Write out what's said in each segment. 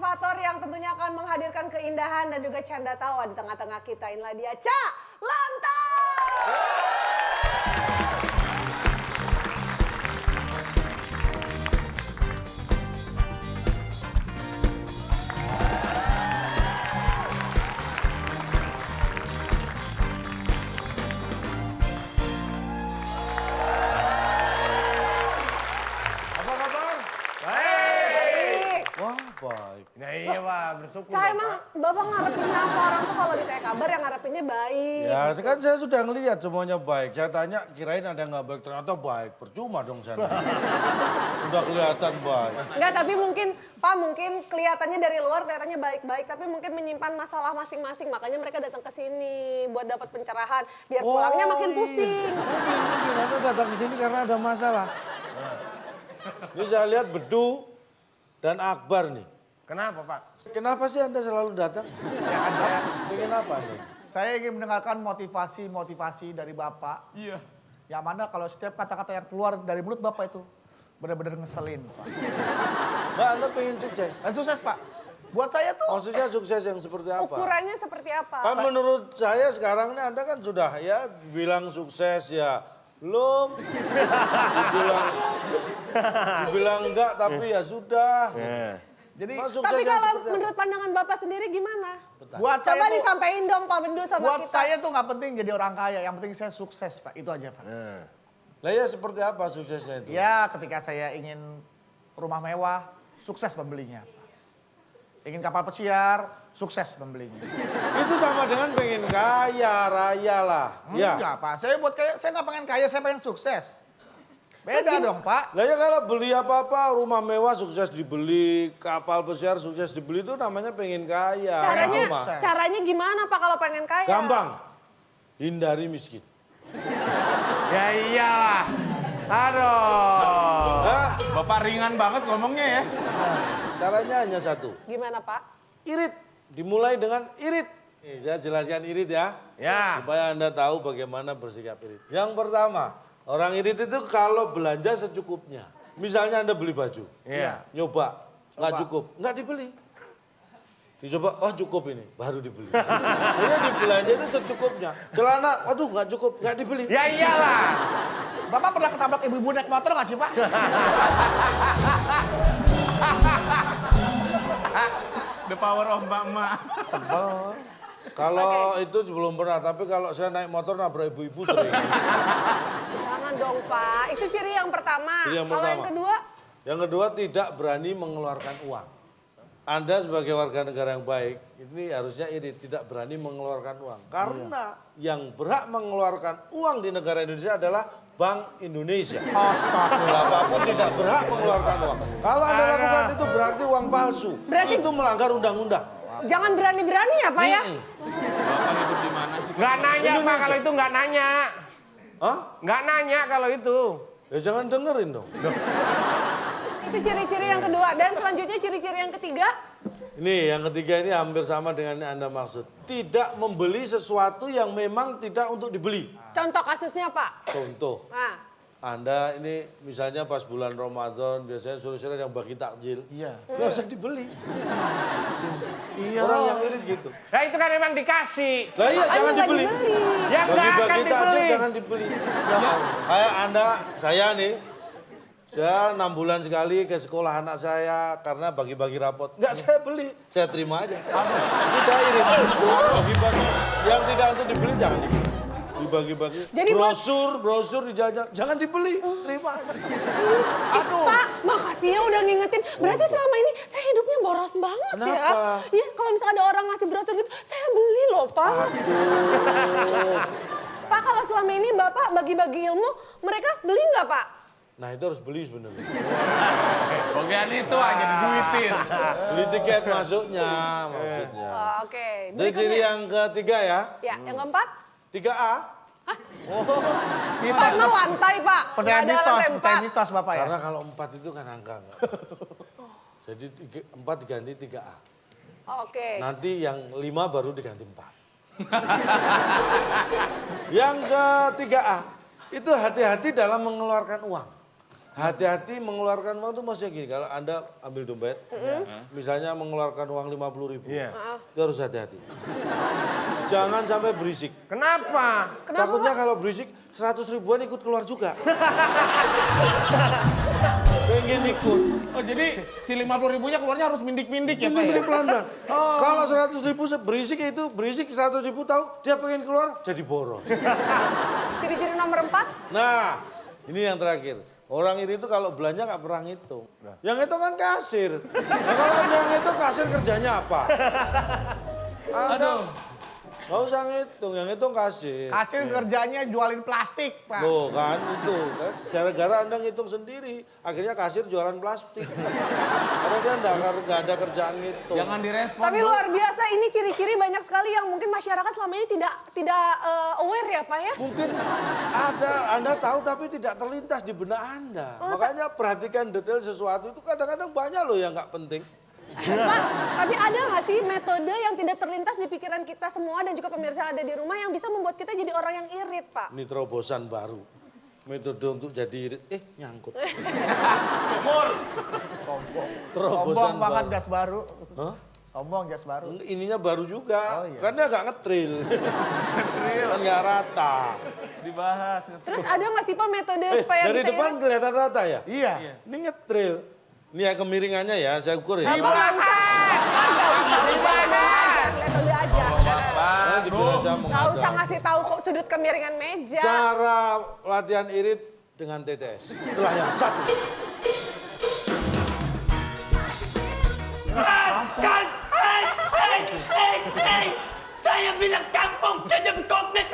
motivator yang tentunya akan menghadirkan keindahan dan juga canda tawa di tengah-tengah kita. Inilah dia Cak Lantas. Baik. Nah iya Pak, bersyukur. Saya emang Bapak ngarepinnya apa orang tuh kalau ditanya kabar yang ngarepinnya baik. Ya kan saya sudah ngelihat semuanya baik. Saya tanya kirain ada yang nggak baik, ternyata baik. Percuma dong saya. Udah kelihatan baik. Enggak, tapi mungkin Pak mungkin kelihatannya dari luar kelihatannya baik-baik, tapi mungkin menyimpan masalah masing-masing. Makanya mereka datang ke sini buat dapat pencerahan, biar pulangnya makin pusing. Mungkin Anda datang ke sini karena ada masalah. Ini saya lihat Bedu dan Akbar nih. Kenapa Pak? Kenapa sih Anda selalu datang? Ya kan saya, Pengen apa nih? Saya ingin mendengarkan motivasi dari Bapak. iya. Yang mana kalau setiap kata-kata yang keluar dari mulut Bapak itu benar-benar ngeselin, Pak. Mbak, Anda pengen sukses? Sukses, Pak. Buat saya tuh Maksudnya sukses yang seperti apa? Ukurannya seperti apa? Kan menurut saya sekarang nih Anda kan sudah ya bilang sukses ya belum. Dibilang enggak tapi ya sudah. jadi Tapi kalau menurut pandangan Bapak sendiri gimana? buat Coba saya tuh disampaikan dong Pak Bendu sama buat kita. saya tuh nggak penting jadi orang kaya, yang penting saya sukses, Pak. Itu aja, Pak. Lah ya seperti apa suksesnya itu? Ya, ketika saya ingin rumah mewah, sukses membelinya, Pak. Ingin kapal pesiar, sukses membelinya. Itu sama dengan pengen kaya raya lah. Ya. Enggak, Pak. Saya buat kaya, saya nggak pengen kaya, saya pengen sukses. Beda dong, Pak. Lah ya kalau beli apa-apa, rumah mewah sukses dibeli, kapal pesiar sukses dibeli itu namanya pengen kaya. Sama. Caranya gimana Pak kalau pengen kaya? Gampang. Hindari miskin. Ya iyalah. Aduh. Hah? Bapak ringan banget ngomongnya ya. Caranya hanya satu. Gimana Pak? Irit. Dimulai dengan irit. Nih, saya jelaskan irit ya. Ya. Supaya Anda tahu bagaimana bersikap irit. Yang pertama, orang irit itu kalau belanja secukupnya. Misalnya Anda beli baju. Iya. Nyoba, nggak cukup, nggak dibeli. Dicoba, oh cukup ini, baru dibeli. Ini dibelanja itu secukupnya. Celana, waduh nggak cukup, nggak dibeli. Ya iyalah. Bapak pernah ketabrak ibu-ibu naik motor nggak sih, Pak? The power of Mbak Emak. Kalau itu belum pernah, tapi kalau saya naik motor nabrak ibu-ibu sering. Jangan dong Pak, itu ciri yang pertama. Ciri yang Kalau yang pertama. kedua? Yang kedua tidak berani mengeluarkan uang. Anda sebagai warga negara yang baik, ini harusnya irit, tidak berani mengeluarkan uang. Karena yang berhak mengeluarkan uang di negara Indonesia adalah Bank Indonesia. Siapapun tidak berhak mengeluarkan uang. Kalau Anda lakukan itu berarti uang palsu. Berarti- Itu melanggar undang-undang. Jangan berani-berani ya Pak ya? Bapak hidup di mana sih? Nggak nanya Pak kalau itu nggak nanya. Hah? Nggak nanya kalau itu. Ya jangan dengerin dong. Itu ciri-ciri yang kedua. Dan selanjutnya ciri-ciri yang ketiga? Ini yang ketiga ini hampir sama dengan yang Anda maksud. Tidak membeli sesuatu yang memang tidak untuk dibeli. Contoh kasusnya Pak? Contoh. Nah, Anda ini misalnya pas bulan Ramadan biasanya sore-sore yang bagi takjil. Iya. Nggak usah dibeli. Iya. Orang yang irit gitu. Nah itu kan memang dikasih. Lah iya makanya jangan nggak dibeli. Ya nggak akan Bagi-bagi takjil dibeli. jangan dibeli. Kayak Anda, saya nih. Saya 6 bulan sekali ke sekolah anak saya karena bagi-bagi rapot. Nggak saya beli, saya terima aja. Itu saya irit. Bagi-bagi. Yang tidak untuk dibeli jangan dibeli. Dibagi-bagi. Jadi brosur dijajan, jangan dibeli, terima aja. Pak, makasih ya udah ngingetin. Berarti selama ini saya hidupnya boros banget ya. Kenapa? Iya, kalau misalnya ada orang ngasih brosur gitu, saya beli loh Pak. Aduh. Pak, kalau selama ini Bapak bagi-bagi ilmu, mereka beli nggak Pak? Nah itu harus beli sebenarnya. Bagian itu aja diduitin. Beli tiket masuknya maksudnya. Oh, oke. Jadi ciri yang ketiga ya, Ya, yang keempat? 3A. Pak, emang lantai Pak. Percaya Nggak ada mitos, lantai percaya 4. mitos Bapak ya. Karena kalau 4 itu kan angka enggak. Jadi 4 diganti 3A. Oke. Nanti yang 5 baru diganti 4. Yang ke 3A, itu hati-hati dalam mengeluarkan uang. hati-hati mengeluarkan uang tuh maksudnya gini, kalau Anda ambil dompet, misalnya mengeluarkan uang 50.000, itu harus hati-hati. Jangan sampai berisik. Kenapa? Takutnya kalau berisik 100 ribuan ikut keluar juga. Pengen ikut. Oh jadi si 50.000-nya keluarnya harus mindik-mindik ya Pak ya? Beli pelan-pelan. Kalau 100 ribu berisik itu, berisik 100 ribu tahu dia pengen keluar jadi boros. Ciri-ciri nomor 4? Nah, ini yang terakhir. Orang ini tuh kalau belanja nggak pernah ngitung. Yang ngitung kan kasir. Nah, kalau yang ngitung kasir kerjanya apa? Aduh. Nggak usah ngitung, yang ngitung kasir. Kasir kerjanya jualin plastik, Pak. Tuh kan itu. Gara-gara Anda ngitung sendiri, akhirnya kasir jualan plastik. Karena dia nggak ada kerjaan ngitung. Jangan direspon. Tapi Bu. luar biasa, ini ciri-ciri banyak sekali yang mungkin masyarakat selama ini tidak aware ya Pak ya? Mungkin ada, Anda tahu tapi tidak terlintas di benak Anda. Makanya perhatikan detail sesuatu itu kadang-kadang banyak loh yang nggak penting. Pak, tapi ada nggak sih metode yang tidak terlintas di pikiran kita semua dan juga pemirsa yang ada di rumah yang bisa membuat kita jadi orang yang irit, Pak? Ini terobosan baru. Metode untuk jadi irit, nyangkut. Syukur. Terobosan Sombong banget baru. jas baru. Hah? Sombong jas baru. Ininya baru juga, Oh, iya. karena nggak ngetril. Kan nggak rata. Dibahas. Terus ada nggak sih Pak metode supaya Dari bisa depan irit? kelihatan rata ya? Iya. Ini ngetril. Ini ya kemiringannya ya, saya ukur ya. Dibahas! Metode aja. Karena biasa Nggak usah mengajar. ngasih tahu kok sudut kemiringan meja. Cara latihan irit dengan TTS. Setelah yang satu. Makan! Hei! Saya bilang kampung jajam komplek!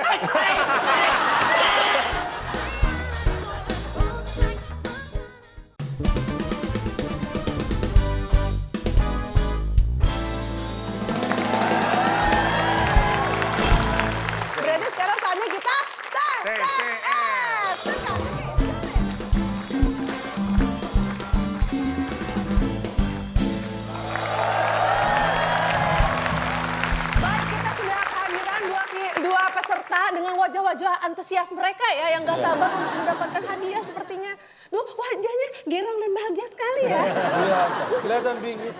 Berarti sekarang saatnya kita TTS. Baik, kita sudah kehadiran dua peserta dengan wajah-wajah antusias mereka ya yang gak sabar untuk mendapatkan hadiah sepertinya. Duh, wajahnya gerang dan bahagia sekali ya. Kelihatan bingit.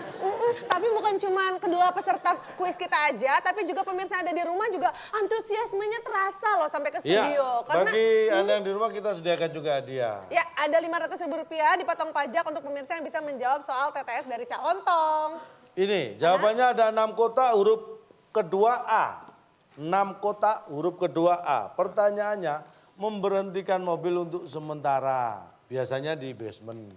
Tapi bukan cuma kedua peserta kuis kita aja, tapi juga pemirsa yang ada di rumah juga antusiasmenya terasa loh sampai ke Ya, studio. bagi Anda yang di rumah kita sediakan juga hadiah. Ya, ada Rp500.000 dipotong pajak untuk pemirsa yang bisa menjawab soal TTS dari Cak Lontong. Ini jawabannya ada 6 kotak huruf kedua A. 6 kotak huruf kedua A. Pertanyaannya, memberhentikan mobil untuk sementara. Biasanya di basement.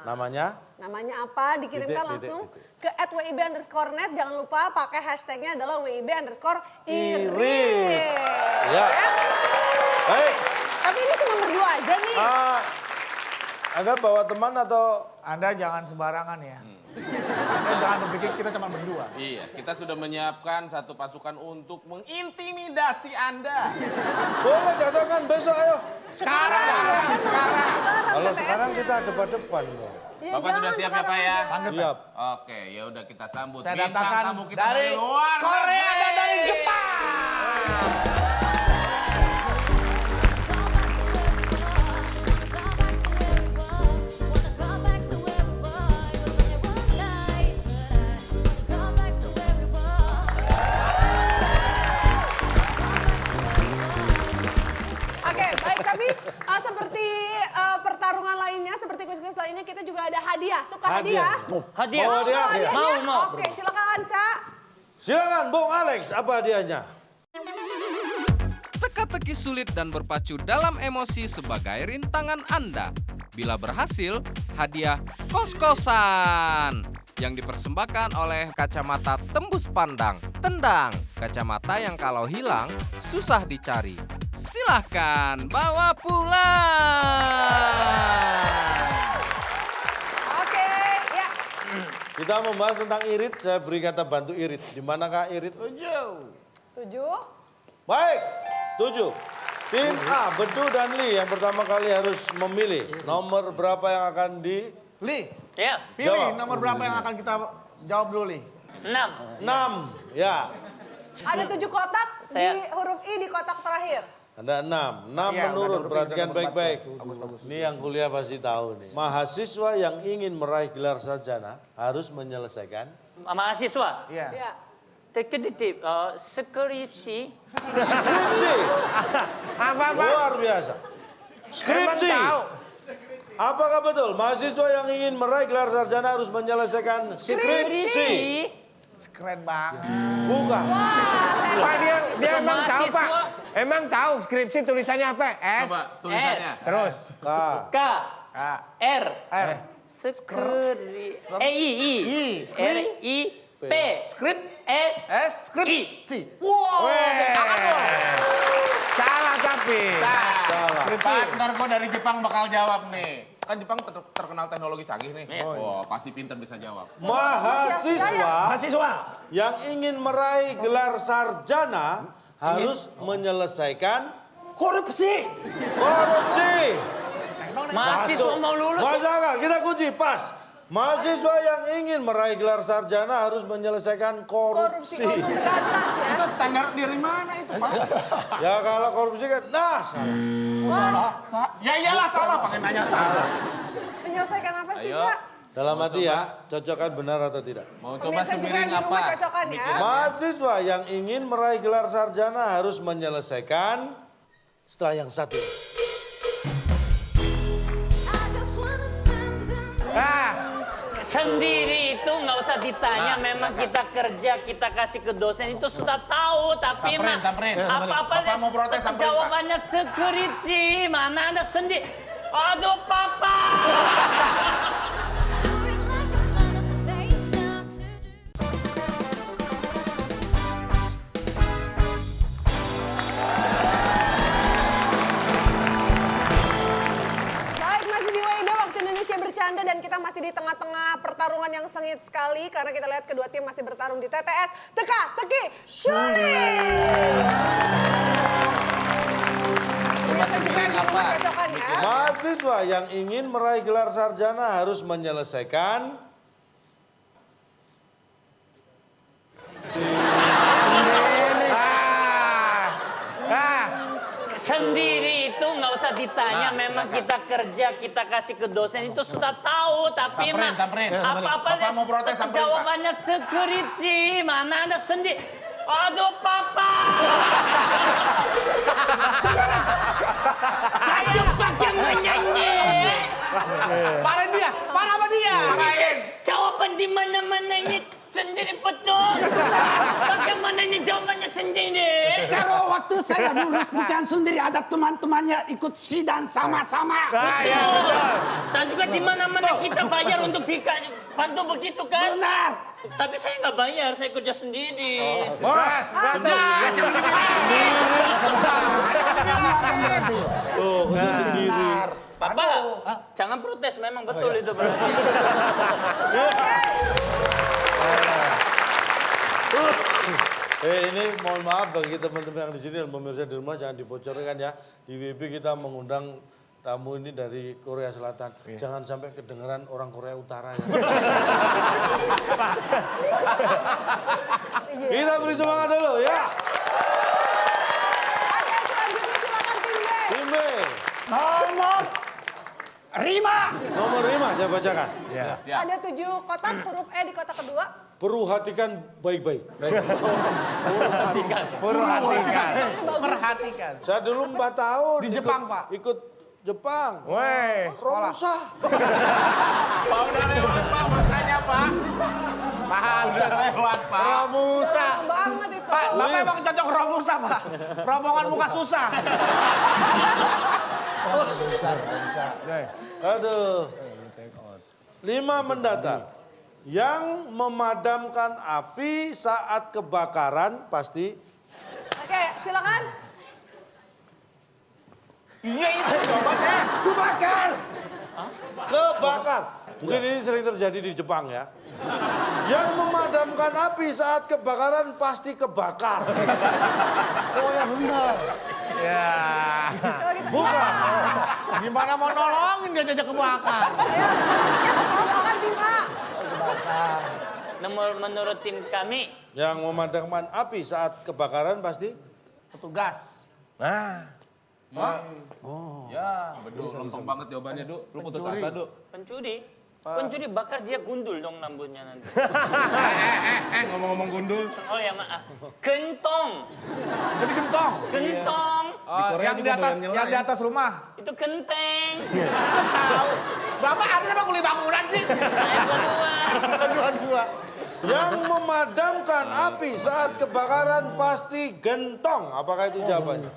Namanya? Namanya apa? Dikirimkan Titik, langsung titik. ke @wib_net. Jangan lupa pakai hashtagnya adalah Irit. WIB_irit. Ya. Baik. Tapi ini cuma berdua aja nih. Anda bawa teman atau? Anda jangan sembarangan ya. Anda jangan berpikir kita cuma berdua. Iya, kita sudah menyiapkan satu pasukan untuk mengintimidasi Anda. Boleh datangkan besok ayo. Sekarang. Kalau sekarang kita depan-depan. Ya, Bapak sudah jangan siap ya Pak ya? sekarang. Siap. Oke, ya udah kita sambut Saya bintang datangkan tamu kita dari dari luar Korea negeri. dan dari Jepang. Oke, baik. Tapi seperti pertarungan lainnya, seperti kuis-kuis lainnya, kita juga ada hadiah. Suka hadiah? Hadiah. Mau hadiah? Mau hadiahnya? Mau. Oke, silakan, Cak. Silakan Bung Alex, apa hadiahnya? Teka-teki sulit dan berpacu dalam emosi sebagai rintangan Anda. Bila berhasil, hadiah kos-kosan yang dipersembahkan oleh kacamata tembus pandang. Tendang, kacamata yang kalau hilang susah dicari. Silahkan bawa pulang. Oke, ya. Kita membahas tentang irit, saya beri kata bantu irit. Di manakah irit? 7. Baik, 7. Tim A, Bedu dan Li yang pertama kali harus memilih nomor berapa yang akan di Li, Ya. pilih Jawab. nomor berapa yang akan kita jawab dulu, Li? 6. 6. Ya. Ada 7 kotak di Saya- huruf I di kotak terakhir. Ada 6. 6 Iya, menurut, udah perhatikan nomor 4. baik-baik. Bagus. Ini yang kuliah pasti tahu nih. Mahasiswa yang ingin meraih gelar sarjana harus menyelesaikan Mahasiswa. Iya. Ya. Titip, skripsi. skripsi. Apa? Luar biasa. Skripsi. Emang tahu. Apakah betul mahasiswa yang ingin meraih gelar sarjana harus menyelesaikan skripsi? Keren banget. Bukan. Pak dia emang tahu Pak. Mahasiswa. Emang tahu skripsi tulisannya apa? S. Coba tulisannya. Terus. K. K. Ah. R. R. I. R. I. P. Skrip. S. S. Skripsi. Weh. Salah tapi. Salah. Pak, ntar gue dari Jepang bakal jawab nih. Kan Jepang terkenal teknologi canggih nih. Iya. Oh, pasti pinter bisa jawab. Mahasiswa yang ingin meraih gelar sarjana harus menyelesaikan Korupsi. korupsi. Mahasiswa mau lulus. Masuk akal, kita kunci pas. Mahasiswa yang ingin meraih gelar sarjana harus menyelesaikan Korupsi korupsi. memberantas ya. Itu standar dari mana itu, Pak? Ya kalau korupsi kan, nah salah. Ya iyalah salah, pakai nanya salah. Menyelesaikan apa sih, Ayo. Cak? Dalam hati ya, cocokkan benar atau tidak? Mau coba Pemirsa juga semiring yang di rumah apa? cocokan ya. Mahasiswa yang ingin meraih gelar sarjana harus menyelesaikan setelah yang satu. Sendiri itu nggak usah ditanya, memang kita kerja, kita kasih ke dosen itu sudah tahu, tapi Samperin. apa-apa Bapak mau protes, samperin, Pak. jawabannya skripsi, mana ada sendiri. Aduh papa. Baik, masih di WIB Waktu Indonesia Bercanda dan kita masih di tengah-tengah pertarungan yang sengit sekali karena kita lihat kedua tim masih bertarung di TTS Teka-Teki Sulit. Pemirsa juga yang di rumah cocokan ya. Mahasiswa yang ingin meraih gelar sarjana harus menyelesaikan Sendiri itu nggak usah ditanya, memang kita kerja, kita kasih ke dosen itu sudah tahu, tapi Samperin. apa-apa Bapak mau protes, samperin, Pak. jawabannya skripsi, mana ada sendiri. Aduh papa. Saya pakai menyanyi. Parahin dia. Parah sama dia. Parahin. Jawaban di mana-mana ini sendiri betul. Bagaimana ini jawabannya sendiri? Kalau waktu saya lulus bukan sendiri, ada teman-temannya ikut sidang sama-sama. Ya, betul. Dan juga di mana-mana kita bayar untuk bantu begitu kan? Benar. Tapi saya nggak bayar, saya kerja sendiri. tuh kerja sendiri. Papa, jangan protes, memang betul itu berarti. Ini mohon maaf bagi teman-teman yang di sini dan pemirsa di rumah jangan dibocorkan ya. Di WIB kita mengundang tamu ini dari Korea Selatan. Jangan sampai kedengeran orang Korea Utara ya. Kita beri semangat dulu ya. Oke, selanjutnya silakan tim B. Tim B. Nomor 5. Nomor 5 saya bacakan. Siap. Ada 7 kotak, huruf E di kotak kedua. Perhatikan baik-baik. Perhatikan. Saya dulu 4 tahun Di Jepang, Pak. Ikut Jepang. Weh. Romusa. Pak udah lewat, Pak. Masanya, Pak. Udah lewat, Pak. Romusa. Lama banget itu. Pak, Bapak emang cocok Romusa, Pak. Rombongan muka susah. Aduh. 5 mendatar. Yang memadamkan api saat kebakaran pasti Oke, silakan. Iya itu jawabannya. kebakar. Mungkin ini sering terjadi di Jepang ya. Yang memadamkan api saat kebakaran pasti kebakar. Oh ya benar. Ya. Coba kita. Bukan. Gimana mau nolongin dia jajak kebakar? Silakan tim A. Menurut tim kami, Yang memadamkan api saat kebakaran pasti Petugas. Nah. Ya, betul. Lempeng banget jawabannya, Duk. Lu putus asa, Duk. Pencuri? Pencuri bakar dia gundul dong rambutnya nanti. Ngomong-ngomong gundul. Oh ya maaf. Gentong. Jadi gentong. Gentong. Korea Yang juga di atas, doyan nyela, yang di ya. atas rumah. Itu genteng. Tahu. Bapak ada apa kuli bangunan sih? Saya berdua. Dua-dua. Yang memadamkan api saat kebakaran pasti gentong. Apakah itu jawabannya?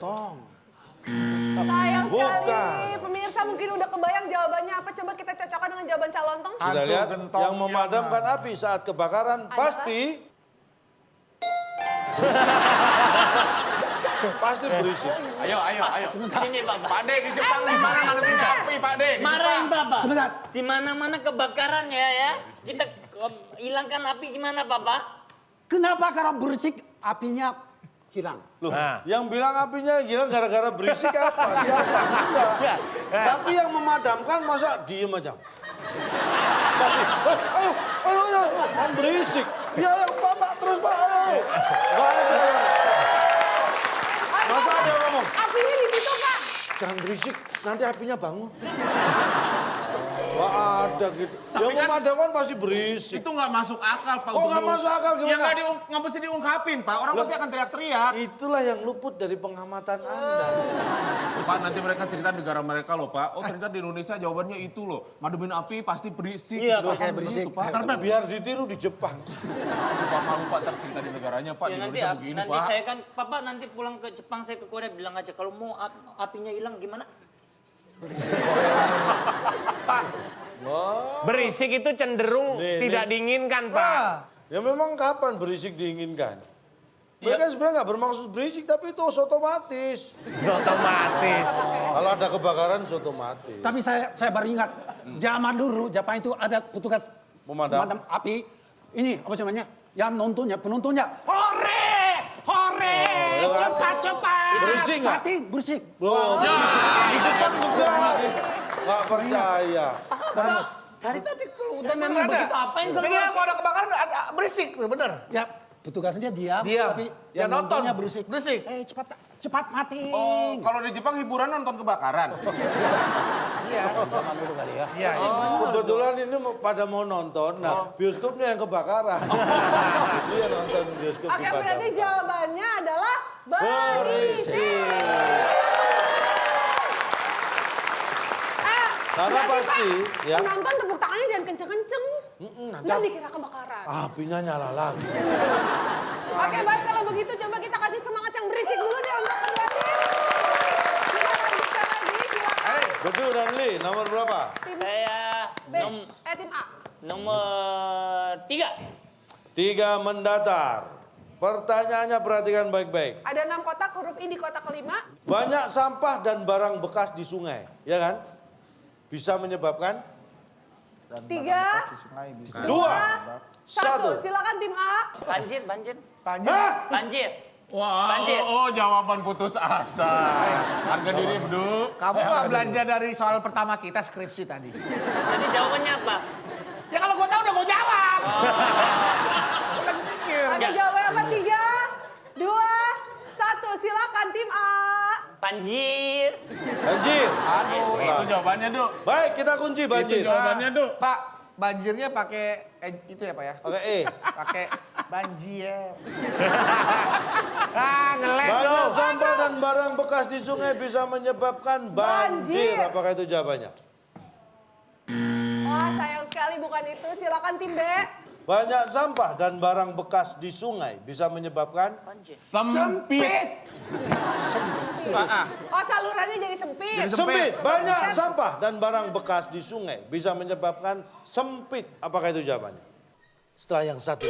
Sayang Bukan. sekali. Pemirsa mungkin udah kebayang jawabannya apa. Coba kita cocokkan dengan jawaban calontong. Kita lihat gentong yang memadamkan api saat kebakaran pasti pasti berisik. Ayo. Sini Bapak. Pak De di Jepang nih, mana ngadepin api, Pak De. Di Marahin Jepang. Bapak. Sebentar. Di mana-mana kebakaran ya. Kita hilangkan api gimana Bapak? Kenapa kalau berisik apinya hilang? Loh, yang bilang apinya hilang gara-gara berisik apa? Siapa? Enggak. Tapi yang memadamkan masa diem aja? Pasti, ayo, kan berisik. Ya, Pak, terus Pak, ayo. Enggak ada yang... Masa ada yang ngomong, Apinya ditutup, Pak. jangan berisik, nanti apinya bangun. Nggak ada gitu. Yang kan- memadamkan pasti berisik. Itu nggak masuk akal, Pak. Kok nggak masuk akal, Ya gimana? nggak mesti diungkapin, Pak. Orang pasti akan teriak-teriak. Itulah yang luput dari pengamatan Anda. Pak, nanti mereka cerita negara mereka loh, Pak. Oh, ternyata di Indonesia jawabannya itu loh. Mademin api pasti berisik. Iya, Loh, Pak. kan begitu, Pak. Karena biar ditiru di Jepang. Pak malu, Pak, tercerita di negaranya, Pak. Di Ya, nanti Indonesia begini, nanti Pak. saya kan Papa nanti pulang ke Jepang saya ke Korea bilang aja kalau mau apinya hilang gimana? Berisik itu cenderung Nih, tidak nih. diinginkan, Pak. Ya memang kapan berisik diinginkan? Mereka sebenarnya nggak bermaksud berisik, tapi itu otomatis. Otomatis. Kalau ada kebakaran, otomatis. Tapi saya baru ingat, zaman dulu Jepang itu ada petugas Pemadam. pemadam api. Ini apa sih namanya? Yang nontonnya, penontonnya. Hore! Hore! ya kan? Cepat! Berisik nggak? Mati, berisik. Loh, di Jepang juga. Nggak percaya. Dari tadi kalau udah memang begitu apain kalau Jadi kalau ada kebakaran ada berisik tuh, bener. Ya, petugasnya diam, Diam. tapi Ya, yang nonton. nontonnya berisik. Berisik. Cepat mati. Oh, kalau di Jepang hiburan nonton kebakaran. Iya, zaman dulu kali ya. Iya, iya. Kebetulan ini pada mau nonton, nah bioskopnya yang kebakaran. Dia nonton bioskop Oke, berarti dibakar. jawabannya adalah berisik. Berisik. Karena Berarti, pasti, Pak, ya. penonton tepuk tangannya jangan kenceng-kenceng. Nanti Ntar dikira kebakaran. apinya nyala lagi. Oke, baik kalau begitu coba kita kasih semangat yang berisik dulu deh untuk kedua tim. Kita lanjutkan lagi, silakan. Betul dan Li, nomor berapa? Tim saya B, tim A. nomor 3. 3 mendatar. Pertanyaannya perhatikan baik-baik. Ada 6 kotak, huruf I di kotak kelima. Banyak sampah dan barang bekas di sungai, ya kan? Bisa menyebabkan 3, 2, 1. 1. Silakan tim A. Banjir. Hah? Banjir. Wah, Banjir. oh, jawaban putus asa. Harga diri, Bdu. Kamu nggak belanja dari soal pertama kita skripsi tadi. Jadi jawabannya apa? Ya kalau gue tahu udah gue jawab. Lagi mikir. Ada jawabannya apa? 3, 2, 1. Silakan tim A. Banjir. Banjir. Itu jawabannya, Duk. Baik, kita kunci Itu banjir. jawabannya, Duk. Pak, banjirnya pakai itu ya Pak ya? Oke, E. Pakai banjir. Ngeles Banyak dong. sampah dan barang bekas di sungai bisa menyebabkan banjir. Banjir. Apakah itu jawabannya? Wah, sayang sekali bukan itu. Silakan tim B. Banyak sampah dan barang bekas di sungai bisa menyebabkan Sempit. Oh, salurannya jadi sempit. sempit. Banyak sampah dan barang bekas di sungai bisa menyebabkan sempit. Apakah itu jawabannya? Setelah yang satu.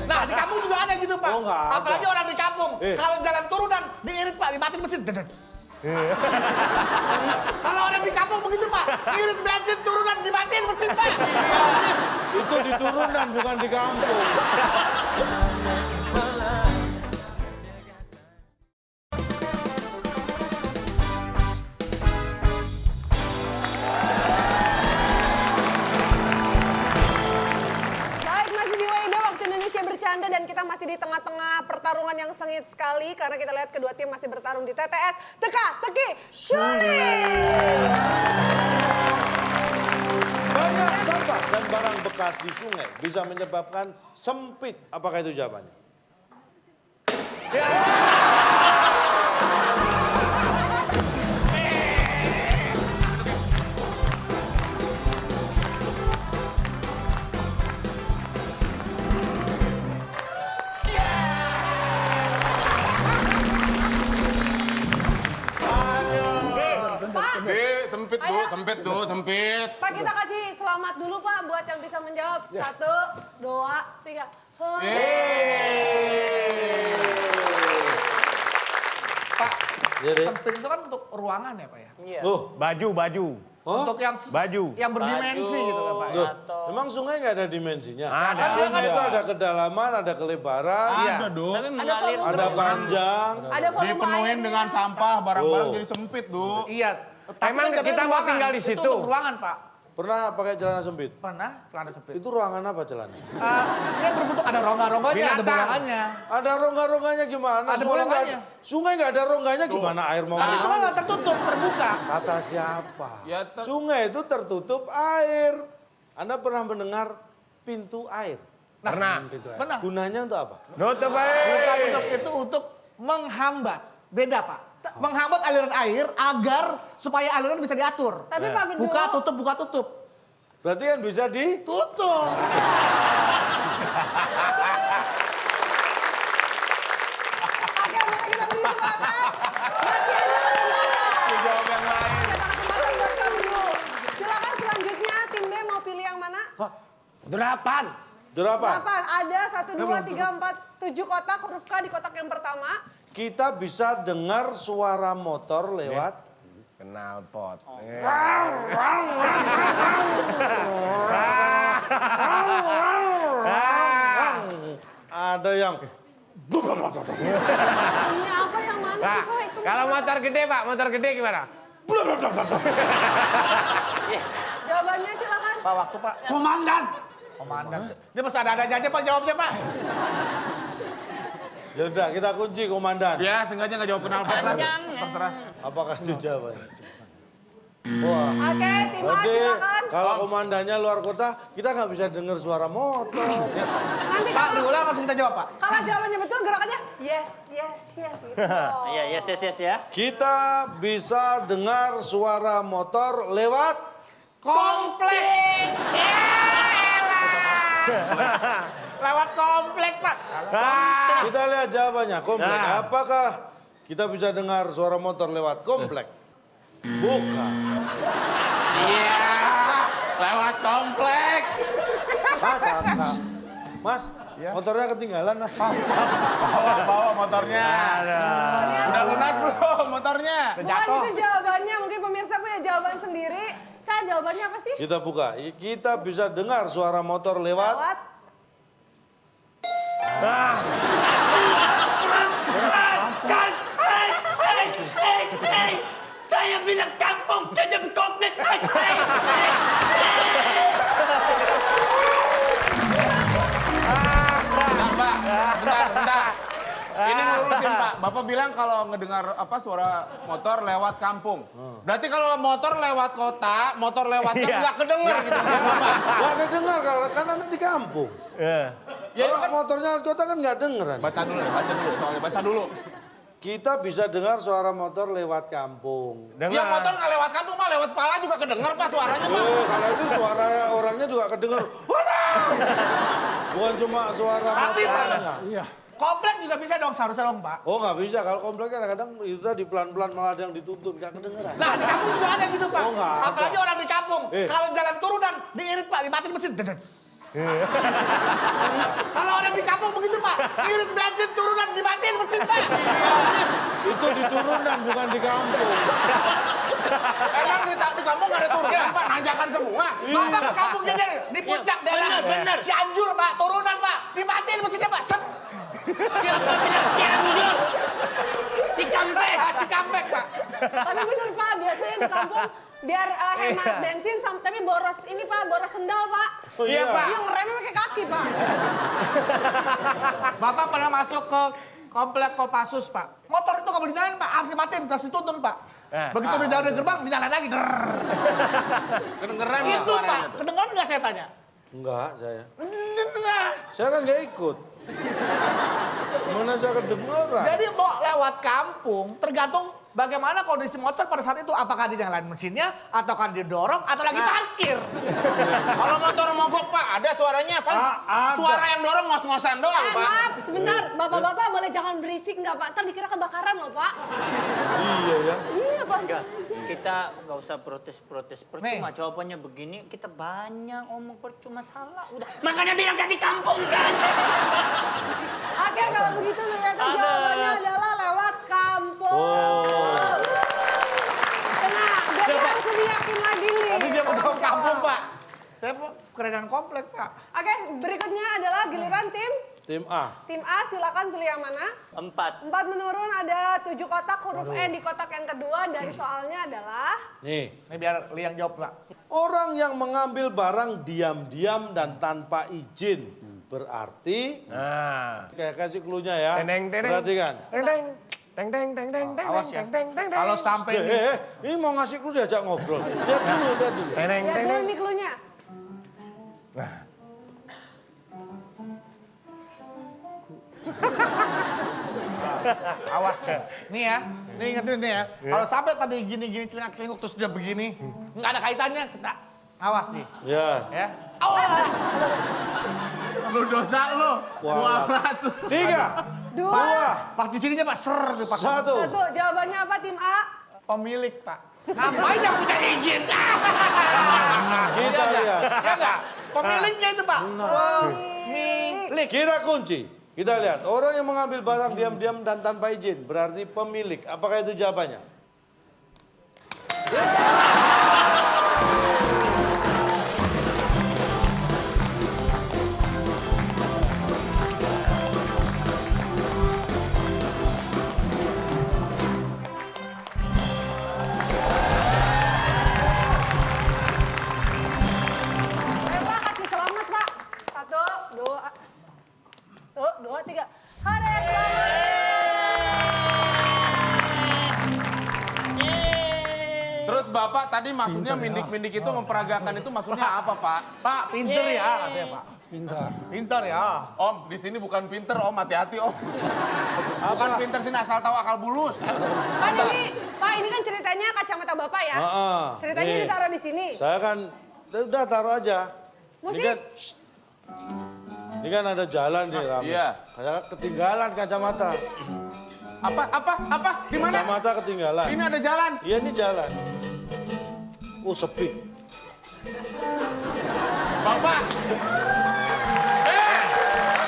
Nah di kampung juga ada gitu Pak. Oh, nggak ada. Apalagi orang di kampung. Kalau jalan turunan diirit Pak, dimatiin mesin. Kalau orang di kampung begitu Pak, irit bensin turunan dimatiin mesin Pak. Itu di turunan bukan di kampung. Baik, masih di WIB Waktu Indonesia Bercanda dan kita masih masih di tengah-tengah pertarungan yang sengit sekali karena kita lihat kedua tim masih bertarung di TTS teka-teki sulit. Banyak sampah dan barang bekas di sungai bisa menyebabkan sempit. Apakah itu jawabannya? Sempit Ayo. sempit. Pak, kita kasih selamat dulu Pak buat yang bisa menjawab. 1, 2, 3. Pak, Jadi, sempit itu kan untuk ruangan ya Pak ya? Baju. oh, Untuk yang Baju. yang berdimensi gitu kan Pak ya? loh, emang sungai nggak ada dimensinya? Ada. Sungai itu ada kedalaman, ada kelebaran, Ada dong. Tapi mengalir ada panjang. Ada volume Dipenuhin airnya. dengan sampah, barang-barang Tuh. jadi sempit, Du. Iya. Tapi Emang kan kita jatuhnya mau ruangan. tinggal di Itu situ? untuk ruangan Pak. Pernah pakai celana sempit? Pernah celana sempit. Itu ruangan apa celana? Yang berbentuk ada rongga-rongganya, ada Binatang. bolongannya. Ada rongga-rongganya gimana? Ada Sungai nggak bolongannya. sungai nggak ada rongganya gimana air mau Tapi itu mengalir? nggak tertutup, terbuka. Kata siapa? Ya, Sungai itu tertutup air. Anda pernah mendengar pintu air? Pernah. Benar. Gunanya untuk apa? Nutup Bukan air. untuk itu untuk menghambat. Beda Pak. Menghambat aliran air agar supaya aliran bisa diatur. Tapi Pak Bidu, Buka tutup. Berarti kan bisa di... Tutup. Oke, boleh kita beri semangat. Masih ada kesempatan. Jawab yang lain. Masih ada kesempatan buat kamu dulu. Silakan selanjutnya tim B mau pilih yang mana? 8. Delapan. 8. Ada 1, 2, 3, 4, 7 kotak. Huruf K di kotak yang pertama. Kita bisa dengar suara motor lewat... Kenal pot. Ada yang... Ini apa yang mana Pak, sih Pak? Itu kalau motor gede Pak, motor gede gimana? jawabannya silakan. Pak, waktu Pak. Komandan. Komandan. Dia masih ada aja Pak jawabnya Pak. Ya udah, kita kunci komandan. Ya, sengaja nggak jawab kenal pot lah. Jangan. Terserah. Apakah itu jawabannya? Wah. Oke, tim A Berarti silakan. kalau komandannya luar kota, kita nggak bisa dengar suara motor. Nanti Pak, kalau diulang langsung kita jawab Pak. kalau jawabannya betul gerakannya yes gitu. Iya, yes ya. Kita bisa dengar suara motor lewat... Komplek. Lewat komplek Pak. Kita lihat jawabannya, komplek. Apakah kita bisa dengar suara motor lewat komplek? Bukan. Iya, lewat komplek. Mas, Mas, motornya ketinggalan, Mas. Bawa motornya. Udah lunas belum motornya? Bukan itu jawabannya, mungkin pemirsa punya jawaban sendiri. Ca, jawabannya apa sih? Kita buka. Kita bisa dengar suara motor lewat... Lewat. Kan, hei. Saya bilang kampung, jadi komplek. Hei. Bentar. Ini ngurusin Pak. Bapak bilang kalau ngedengar apa suara motor lewat kampung. Berarti kalau motor lewat kota, motor lewat kan nggak kedenger gitu maksud Bapak. Nggak kedengar, kan Anda di kampung. Ya itu Kalau kan motornya lewat kota kan nggak dengeran. baca dulu soalnya baca dulu. Kita bisa dengar suara motor lewat kampung. Ya motor nggak lewat kampung Pak, lewat pala juga kedenger Pak suaranya Pak. Kalau itu suara orangnya juga kedengar. Bukan cuma suara Tapi, Pak, motornya. Iya. Komplek juga bisa dong, seharusnya dong Pak. Oh nggak bisa, kalau komplek kadang-kadang itu tadi pelan-pelan malah ada yang dituntun, nggak kedengeran. Nah di kampung juga ada gitu Pak. Oh, nggak ada. Apalagi orang di kampung. Kalau jalan turunan diirit Pak, dimatiin mesin. Dedets. Kalau orang di kampung begitu Pak, irit bensin turunan dimatiin mesin Pak. Itu di turunan bukan di kampung. Emang di kampung nggak ada turunan Pak, nanjakan semua. Bapak ke kampung dia di puncak daerah bener. Cianjur Pak, turunan Pak, dimatiin mesinnya Pak. Set. Siapa bilang Cianjur? Cikampek. Cikampek Pak. Tapi bener Pak, biasanya di kampung biar hemat bensin, tapi boros ini Pak, boros sendal Pak. Oh, iya, Pak. Yang ngeremnya pakai kaki Pak. Bapak pernah masuk ke komplek Kopassus, Pak. Motor itu nggak boleh dinyalain, Pak. Harus dimatiin, harus dituntun, Pak. Begitu udah dari gerbang, dinyalain lagi. Kedengeran nggak Itu, Pak. suaranya tuh? Kedengeran nggak saya tanya? Enggak, saya. Saya kan nggak ikut. Mana saya kedengeran? Jadi mau lewat kampung, tergantung bagaimana kondisi motor pada saat itu. Apakah dinyalain mesinnya, atau kan didorong, atau lagi parkir. Kalau motor mogok Pak, ada suaranya Pak. Ada. Suara yang dorong ngos-ngosan doang Pak. Maaf, sebentar. Bapak-bapak boleh jangan berisik nggak Pak? Ntar dikira kebakaran loh Pak. Iya ya. Iya Pak. Enggak, kita nggak usah protes-protes. Percuma jawabannya begini, kita banyak ngomong percuma salah. Udah. Makanya bilang jadi kampung kan. Oke, kalau begitu ternyata jawabannya adalah lewat kampung. Tenang, jadi harus lebih yakin lagi nih. Tadi dia mau kalau dorong kampung, jawab. Pak. Saya mau kerenan komplek, Pak. Oke, berikutnya adalah giliran tim. Tim A. Tim A, silakan pilih yang mana. 4. 4 menurun, ada 7 kotak, huruf E di kotak yang kedua. Dan soalnya adalah... Nih, Ini biar Li yang jawab, Pak. orang yang mengambil barang diam-diam dan tanpa izin. Berarti, Nah. kayak kasih clue-nya ya. Teng teng. Perhatikan. Teng teng. Teng teng teng teng teng. Awas ya. Teng teng teng. Kalau sampai ini... Ini mau ngasih clue diajak ngobrol. Lihat dulu, lihat dulu. Teng teng Lihat teng. dulu ini clue-nya. Awas deh. Nih ya, nih ingetin nih ya. Kalau sampai tadi gini-gini celingak-celinguk terus dia begini, nggak ada kaitannya, kita awas nih. Ya. Ya. Awas. Lu dosa lu. Kualat. 3, 2, 2, Pas di sininya Pak, ser. Pak. 1. 1. Jawabannya apa tim A? Pemilik Pak. Ngapain yang punya izin? Kita lihat. Ya enggak? Pemiliknya itu Pak. Pemilik. Kita kunci. Kita lihat. Orang yang mengambil barang diam-diam dan tanpa izin. Berarti pemilik. Apakah itu jawabannya? Pak, kasih selamat Pak. 1, 2, 3. Hore, selamat. Terus Bapak tadi maksudnya mindik-mindik itu memperagakan itu maksudnya apa Pak? Pak, pinter ya katanya Pak. Pinter ya. Om, di sini bukan pinter Om, hati-hati Om. Bukan pinter sini asal tahu akal bulus. Kan ini, Pak, ini kan ceritanya kacamata Bapak ya. Ceritanya Nih. ditaruh di sini. Saya kan udah taruh aja. Musik? Ini kan ada jalan nih, Ram. Iya. Saya ketinggalan kacamata. Apa? Di mana? Kacamata ketinggalan. Ini ada jalan. Iya, ini jalan. Oh, sepi. Bapak.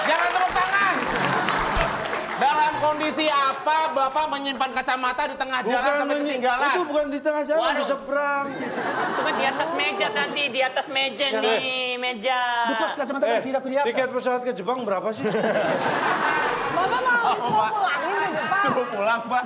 Jangan tepuk tangan. Dalam kondisi apa Bapak menyimpan kacamata di tengah jalan sampai ketinggalan? Itu bukan di tengah jalan, di Waduh. seberang. Itu kan di atas meja tadi, di atas meja nih, meja. Lepas kacamata kan tidak kelihatan. Tiket pesawat ke Jepang berapa sih? Bapak mau pulangin ke Jepang. Suruh pulang Pak.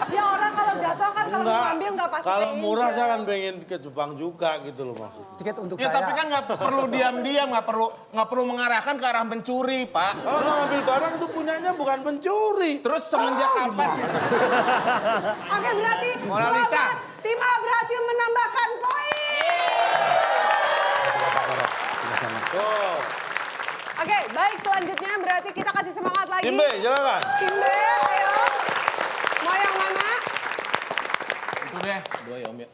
Ya orang kalau jatuh kan kalau mau ambil nggak pasti Kalau kayak murah gitu. saya kan pengen ke Jepang juga gitu loh maksudnya. Tiket untuk Ya saya. tapi kan nggak perlu diam-diam, nggak perlu mengarahkan ke arah pencuri Pak. Kalau mengambil barang itu punyanya bukan pencuri. Terus semenjak kapan? Oke, berarti Mona Lisa. selamat. Tim A berhasil menambahkan poin. Tuh. Oke, baik selanjutnya berarti kita kasih semangat lagi. Tim B, silakan. Tim B, ayo. Mau yang mana? Itu deh, 2 ya Om ya.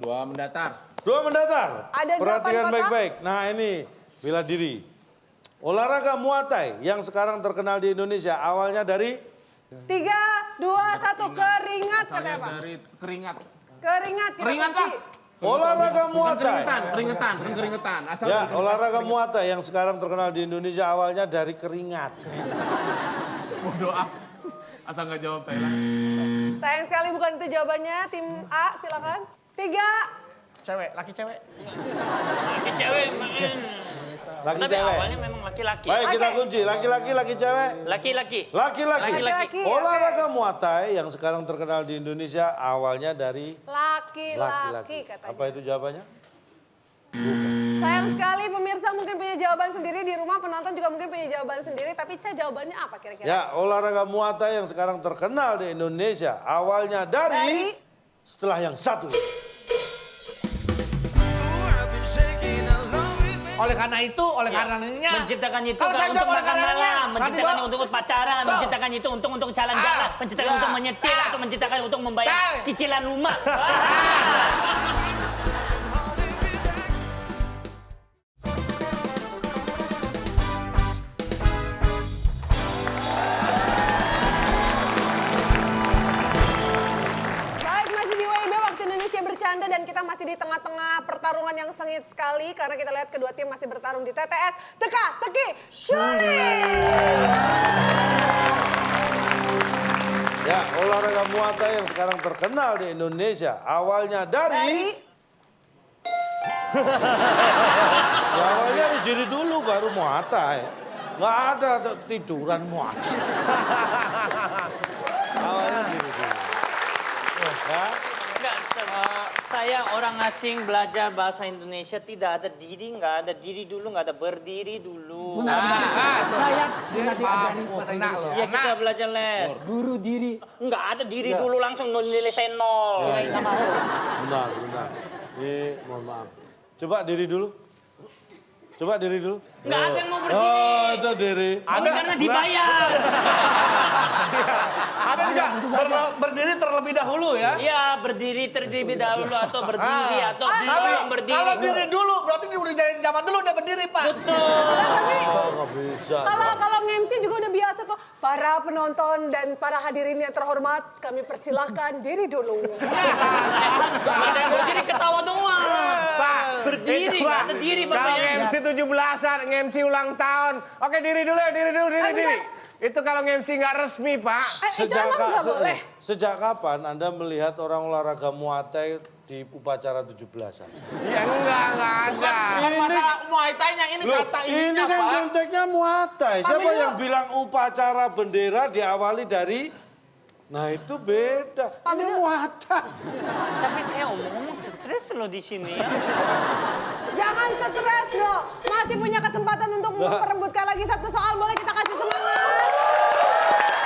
2 mendatar. 2 mendatar. Ada 8 Perhatikan kotak. baik-baik. Nah ini bela diri. Olahraga Muay Thai yang sekarang terkenal di Indonesia awalnya dari 3, 2, 1, keringat katanya Pak. Dari keringat. Keringat kita Keringat kunci. lah. olahraga Muay Thai. Keringetan. Asal Ya, olahraga Muay Thai yang sekarang terkenal di Indonesia awalnya dari keringat. mau doa. Asal nggak jawab Thailand. Sayang sekali bukan itu jawabannya. Tim A silakan. 3, Cewek, laki cewek. Laki cewek, Laki Tapi cewek. awalnya memang laki-laki. Baik, kita kunci. Laki-laki, laki cewek. Laki-laki. Laki-laki. Laki-laki. Olahraga Muay Thai yang sekarang terkenal di Indonesia awalnya dari Laki-laki laki-laki. katanya. Apa itu jawabannya? Sayang sekali pemirsa mungkin punya jawaban sendiri, di rumah penonton juga mungkin punya jawaban sendiri, tapi Ca jawabannya apa kira-kira? Ya, olahraga Muay Thai yang sekarang terkenal di Indonesia awalnya dari setelah yang satu. Oleh karena itu, oleh karenanya. Menciptakan itu Kalau kan saya untuk jawab oleh makan karenanya, malam, nanti menciptakan Bang. untuk pacaran, menciptakan itu untuk jalan-jalan, menciptakan untuk menyetir atau menciptakan untuk membayar cicilan rumah. Baik, masih di WIB Waktu Indonesia Bercanda dan kita masih di tengah-tengah pertarungan yang sengit sekali karena kita lihat kedua tim masih bertarung di TTS Teka-Teki Sulit. Ya, olahraga Muay Thai yang sekarang terkenal di Indonesia awalnya dari ya, awalnya diri dulu baru Muay Thai. Nggak ada tiduran Muay Thai. Awalnya diri dulu. Ya. Enggak, saya orang asing belajar bahasa Indonesia tidak ada diri, nggak ada diri dulu, nggak ada berdiri dulu. Saya pernah diajari bahasa Indonesia. Ya kita belajar les. Guru diri. Nggak ada diri dulu langsung nilai saya nol. Nggak kita mau. Benar. Mohon maaf. Coba diri dulu. Coba diri dulu. Nggak ada yang mau berdiri. Oh, itu diri. Ada karena dibayar. Ada juga berdiri terlebih dahulu ya. Iya, berdiri terlebih dahulu atau berdiri atau Kalau berdiri. kalau diri dulu berarti dia udah dari zaman dulu udah berdiri, Pak. Betul. Tapi Oh, nggak bisa. kalau nge-MC juga udah biasa kok. Para penonton dan para hadirin yang terhormat, kami persilahkan diri dulu. Ada yang berdiri ketawa doang. Pak, Berdiri, itu, nggak Pak. ada diri Kalau bapaknya. nge-MC 17-an, nge-MC ulang tahun. Oke, diri dulu ya, diri. bentar. Itu kalau nge-MC nggak resmi, Pak. Itu emang nggak boleh. Sejak kapan Anda melihat orang olahraga Muay Thai di upacara 17-an? Ya enggak ada. Bukan masalah Muay Thai-nya, ini Loh, kata ini ininya, kan Pak. konteksnya Muay Thai. Siapa yang bilang upacara bendera diawali dari... Nah itu beda. Ini Muay Thai. Tapi saya omong-omong stres loh di sini ya. Jangan stres loh. Masih punya kesempatan untuk memperebutkan lagi satu soal. Boleh kita kasih semangat?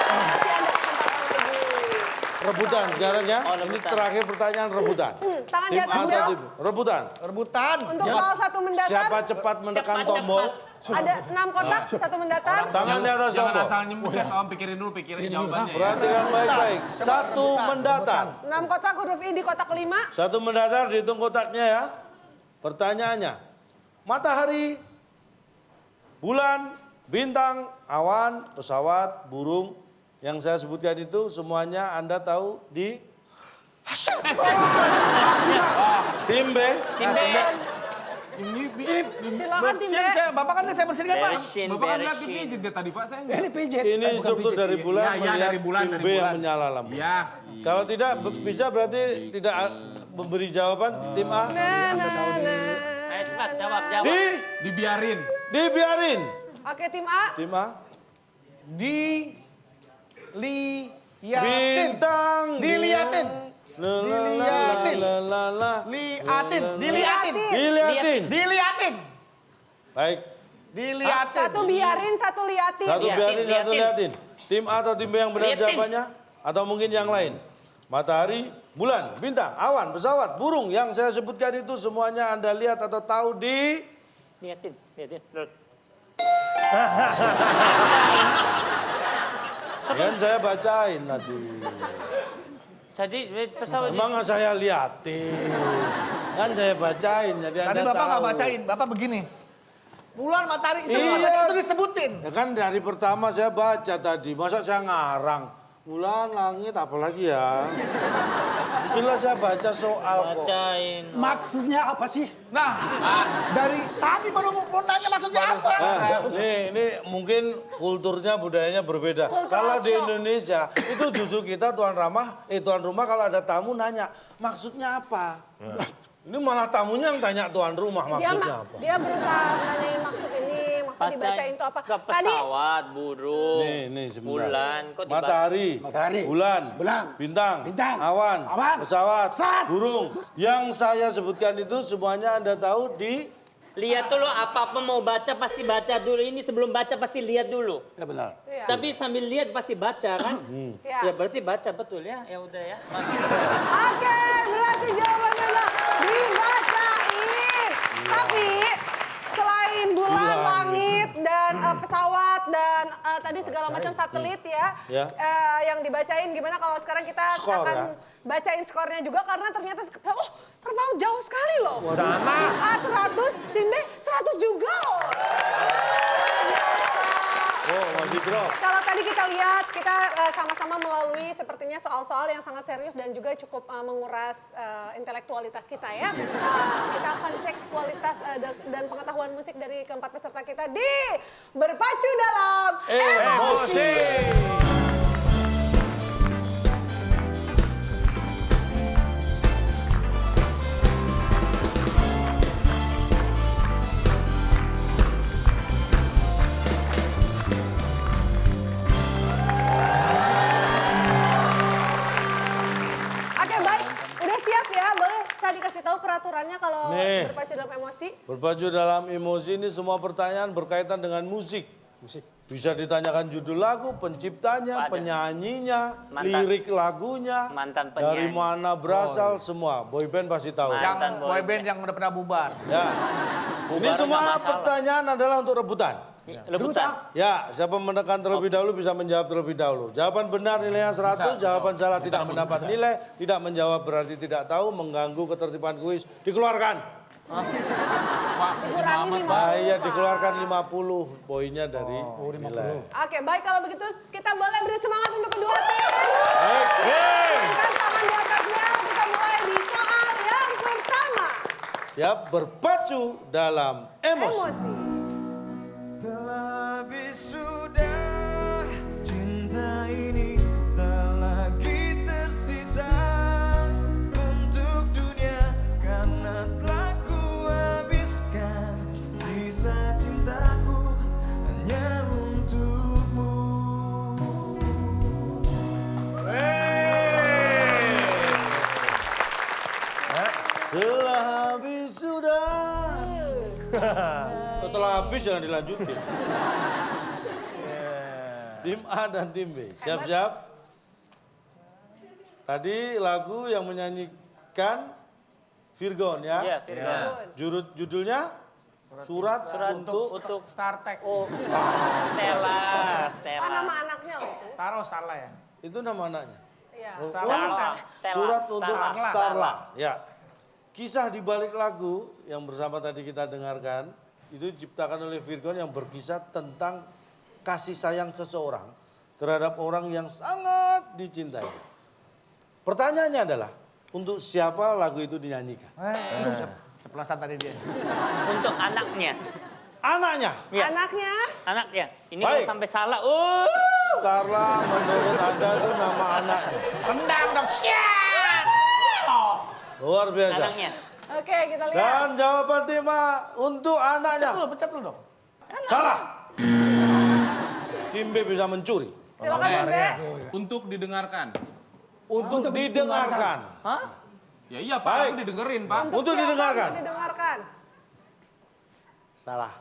Masih ada kesempatan lagi. Rebutan sekarang ya. Oh, Ini rebutan. terakhir pertanyaan rebutan. Tangan di Tim atas A atau dulu. tim B? Rebutan. Rebutan. Untuk soal satu mendatar, Siapa cepat menekan Cepat, tombol? ada 6 kotak, satu mendatar. Tangan di atas Jangan tombol. asal nyembucet, Om. Pikirin dulu, pikirin jawabannya. ya. Perhatikan baik-baik. Satu mendatar. 6 kotak huruf I di kotak kelima. Satu mendatar, dihitung kotaknya ya. Pertanyaannya, matahari, bulan, bintang, awan, pesawat, burung. Yang saya sebutkan itu semuanya Anda tahu di... Tim B. Tim B. Silakan tim B. Bapak kan saya bersihin kan, Pak. Beresin, Bapak kan lihat beresin. pijit dia tadi, Pak. Saya Ini pijet. Ini instruktur dari bulan Iya, melihat dari bulan, tim dari B yang bulan. menyala lampu. Iya. Kalau tidak bisa berarti tidak memberi jawaban tim A. Ayo cepat, jawab. Dibiarin. Dibiarin. Oke tim A. Tim A. Bintang. Diliatin. Diliatin. Liatin. Diliatin. Diliatin. Baik. Diliatin. Satu biarin, satu liatin. Satu biarin, satu liatin. Tim A atau tim B yang benar Liatin. jawabannya? Atau mungkin yang lain? Matahari, bulan, bintang, awan, pesawat, burung. Yang saya sebutkan itu semuanya Anda lihat atau tahu di... Liatin. Kan saya bacain tadi. Jadi pesawat Emang saya liatin. Kan saya bacain, jadi Tadi Anda Bapak tahu. nggak bacain, Bapak begini. Bulan, matahari, itu, Iya. itu disebutin. Ya kan dari pertama saya baca tadi, masa saya ngarang. Bulan, langit, apalagi ya. Itulah saya baca soal kok. bacain. Maksudnya apa sih? Nah, dari tadi baru mau nanya maksudnya apa. Ini mungkin kulturnya, budayanya berbeda. Kalau di Indonesia, itu justru kita tuan rumah kalau ada tamu nanya, maksudnya apa? Ini malah tamunya yang tanya tuan rumah maksudnya apa? Dia berusaha nanyain maksud ini, maksud dibacain itu apa. Ke pesawat, burung, Nih sebentar. bulan, kok dibaca? Matahari, Matahari, bulan, bulan, bintang, bintang, awan, awan, pesawat, pesawat. burung. Yang saya sebutkan itu semuanya Anda tahu di... Lihat dulu apa-apa mau baca pasti baca dulu. Ini sebelum baca pasti lihat dulu. Ya benar. Iya. Tapi sambil lihat pasti baca kan? Iya. Ya berarti baca betul ya. Ya udah ya. Oke, berarti jawabannya adalah dibacain. Tapi selain bulan, langit, dan pesawat, dan tadi segala macam satelit ya, Ya. yang dibacain gimana kalau sekarang kita Skor, akan ya. bacain skornya juga karena ternyata terpaut jauh sekali loh. Sama. Tim A 100, tim B 100 juga loh. Oh, masih drop. Kalau tadi kita lihat, kita sama-sama melalui sepertinya soal-soal yang sangat serius dan juga cukup menguras intelektualitas kita ya. Kita akan cek kualitas dan pengetahuan musik dari keempat peserta kita di Berpacu Dalam Emosi. Oke baik, udah siap ya? Boleh saya dikasih tahu peraturannya kalau Nih. Berpacu Dalam Emosi? Berpacu dalam emosi ini semua pertanyaan berkaitan dengan musik. Bisa ditanyakan judul lagu, penciptanya, penyanyinya, Mantan- lirik lagunya, mantan dari penyanyi. mana berasal, semua. Boyband pasti tahu. Mantan. Yang boyband yang udah pernah bubar. Ya. Ini Bubar semua nggak masalah. pertanyaan adalah untuk rebutan. Rebutan. Ya, siapa menekan terlebih dahulu bisa menjawab terlebih dahulu. Jawaban benar nilainya 100, jawaban salah tidak mendapat nilai, tidak menjawab berarti tidak tahu, mengganggu ketertiban kuis, dikeluarkan. Dikurangi 50. Nah, iya dikeluarkan 50 poinnya dari nilai. Oke baik kalau begitu kita boleh beri semangat untuk kedua tim. Baik. Angkat tangan di atasnya, kita mulai di soal yang pertama. Siap berpacu dalam emosi. Emosi. Telah habis sudah cinta ini tak lagi tersisa untuk dunia karena telah ku habiskan sisa cintaku hanya untukmu. Telah habis sudah. Setelah habis jangan dilanjutin. Tim A dan tim B, siap-siap. Tadi lagu yang menyanyikan Virgon ya. Iya, Virgon. Judulnya Surat, untuk Startek. Oh, Stella. Apa Stella. nama anaknya loh itu? Taruh Starla ya. itu nama anaknya. Iya. Oh, Stella. Surat untuk Starla. Starla. Ya. Kisah di balik lagu yang bersama tadi kita dengarkan itu diciptakan oleh Virgon yang berkisah tentang kasih sayang seseorang terhadap orang yang sangat dicintai. Pertanyaannya adalah untuk siapa lagu itu dinyanyikan? Ceplosan tadi dia. Untuk anaknya. Anaknya. Ya. Anaknya? Anaknya. Ini Baik. kalau sampai salah. Starla menurut Anda itu nama anaknya. Rendang dong. Siap. Luar biasa. Anaknya. Oke kita lihat. Dan jawaban tim A untuk anaknya. Pencet dulu dong. Salah. Tim B bisa mencuri. Silakan Bang Be. Untuk didengarkan. Untuk didengarkan. Hah? Ya iya Pak, Baik. aku didengerin Pak. Untuk siapa didengarkan. Untuk didengarkan. Salah.